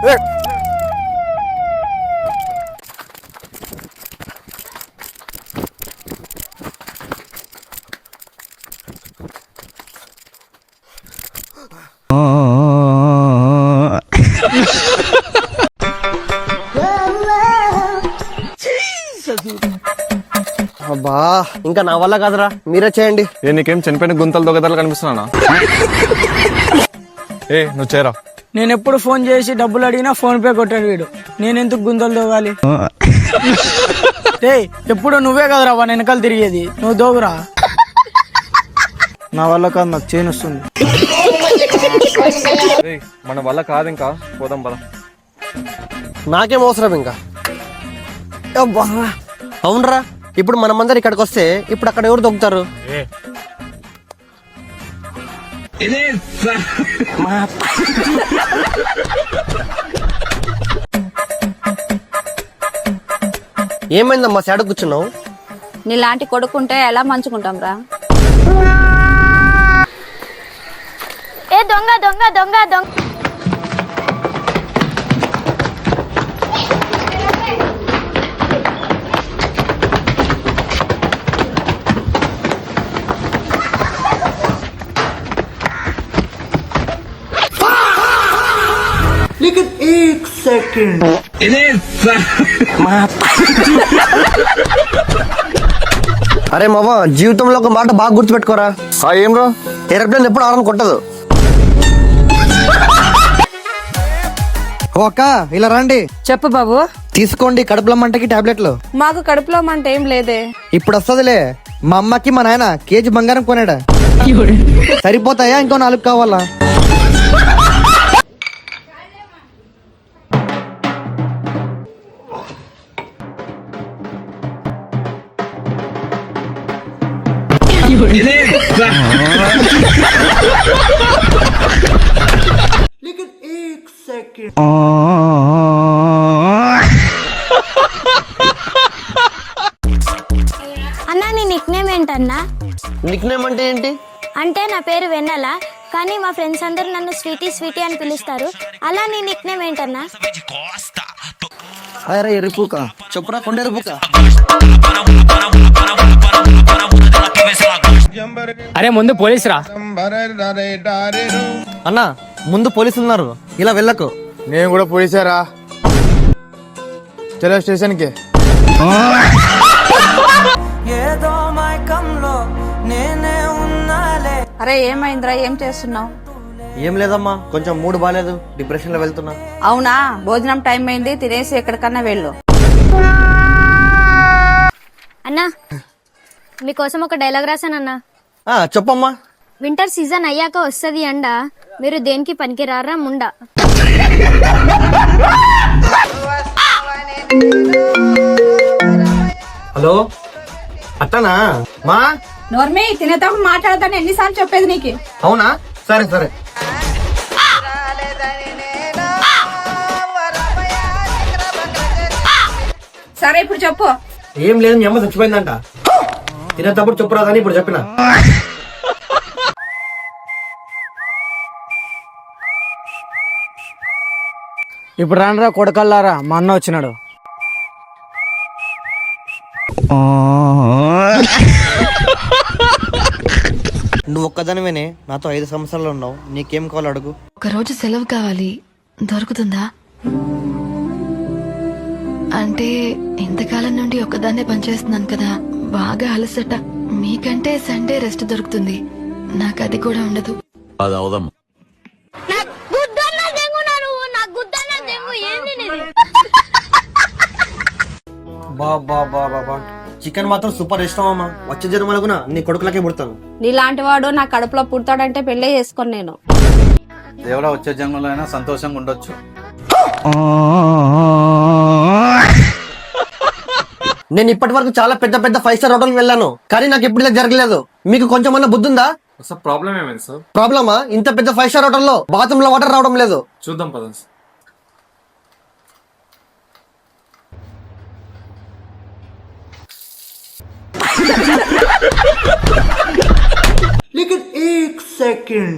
అబ్బా ఇంకా నా వల్ల కాదురా, మీరే చేయండి. నీకేం చనిపోయిన గుంతలు దొంగతలు కనిపిస్తున్నానా? నువ్వు చేరా. నేను ఎప్పుడు ఫోన్ చేసి డబ్బులు అడిగినా ఫోన్ పే కొట్టాడు వీడు. నేను ఎందుకు గుంతలు దోగాలి? ఎప్పుడు నువ్వే కదరా వాని వెనకాల తిరిగేది, నువ్వు దోగురా. నా వల్ల కాదు, నాకు చేను వస్తుంది. మన వల్ల కాదు, ఇంకా పోదాం పద. నాకేం అవసరం ఇంకా. అవునరా, ఇప్పుడు మనమందరం ఇక్కడికి వస్తే ఇప్పుడు అక్కడ ఎవరు దొక్కుతారు? ఏమైందమ్మా సేడ కూర్చున్నావు? నీలాంటి కొడుకుంటే ఎలా మంచుకుంటాం రా? ఏ దొంగ దొంగ దొంగ దొంగ! అరే మామ, జీవితంలో ఒక మాట బాగా గుర్తుపెట్టుకోరా. ఏం రా? ఏరోప్లేన్ ఎప్పుడు ఆరం కొట్టదు. అక్క ఇలా రండి. చెప్పు బాబు. తీసుకోండి కడుపులో మంటకి టాబ్లెట్లు. మాకు కడుపులో మంట ఏం లేదే. ఇప్పుడు వస్తదిలే. మా అమ్మకి మా నాయన కేజీ బంగారం కొనాడా. సరిపోతాయా ఇంకో 4 కావాలా? అన్నా నీ నిక్ నేమ్ ఏంటన్నా? నిక్ నేమ్ అంటే ఏంటి? అంటే నా పేరు వెన్నెల, కానీ మా ఫ్రెండ్స్ అందరూ నన్ను స్వీటీ స్వీటీ అని పిలుస్తారు. అలా నీ నిక్ నేమ్ ఏంటన్నా? అరే ఎరుపుక చెప్పురా, కొండ ఎరుపుక. అరే ముందు పోలీసు రా. అన్నా ముందు పోలీసులు ఉన్నారు, ఇలా వెళ్ళకు. నేను కూడా పోలీసారా. చలో స్టేషన్ కి. అరే ఏమైందిరా, ఏం చేస్తున్నావు? ఏం లేదమ్మా, కొంచెం మూడు బాగాలేదు, డిప్రెషన్ లో వెళ్తున్నా. అవునా, భోజనం టైం అయింది, తినేసి ఎక్కడికన్నా వెళ్ళు. అన్నా మీకోసం ఒక డైలాగ్ రాశానన్నా. చెప్పమ్మా. వింటర్ సీజన్ అయ్యాక వస్తుంది ఎండ, మీరు దేనికి పనికిరారా ముండా. హలో అట్టనా మా? నోర్మే, తినేటప్పుడు మాట్లాడతాను ఎన్నిసార్లు చెప్పేది నీకు? అవునా, సరే సరే. సరే ఇప్పుడు చెప్పు. ఏం లేదు, మీ అమ్మ చచ్చిపోయిందంట. తినేటప్పుడు చెప్పురాదని ఇప్పుడు చెప్పిన. ఇప్పుడు రానరా కొడకల్లారా, మా అన్న వచ్చినాడు. నువ్వు ఒక్కదానివేనే నాతో 5 సంవత్సరాలు ఉన్నావు, నీకేం కావాలి అడుగు. ఒకరోజు సెలవు కావాలి, దొరుకుతుందా? అంటే ఇంతకాలం నుండి ఒక్కదాన్నే పనిచేస్తున్నాను కదా, బాగా అలసట. మీకంటే సండే రెస్ట్ దొరుకుతుంది, నాకు అది కూడా ఉండదు. చికెన్ మాత్రం సూపర్ ఇష్టం అమ్మా. వచ్చే జన్మలో కూడా నీ కొడుకులకే పుడతాను. నీలాంటి వాడు నా కడుపులో పుడతాడంటే పెళ్లి చేసుకోను నేను. దేవుడా, వచ్చే జన్మలో అయినా సంతోషంగా ఉండొచ్చు. నేను ఇప్పటి వరకు చాలా పెద్ద పెద్ద 5 స్టార్ హోటల్కి వెళ్ళాను, కానీ నాకు ఎప్పుడు ఇలా జరగలేదు. మీకు కొంచెం అన్న బుద్ధి ఉందా? ప్రాబ్లం ఏమైంది సార్? ప్రాబ్లమా? ఇంత పెద్ద 5 స్టార్ హోటల్లో బాత్రూమ్ లో వాటర్ రావడం లేదు. చూద్దాం పదండి. लेकिन 1 सेकंड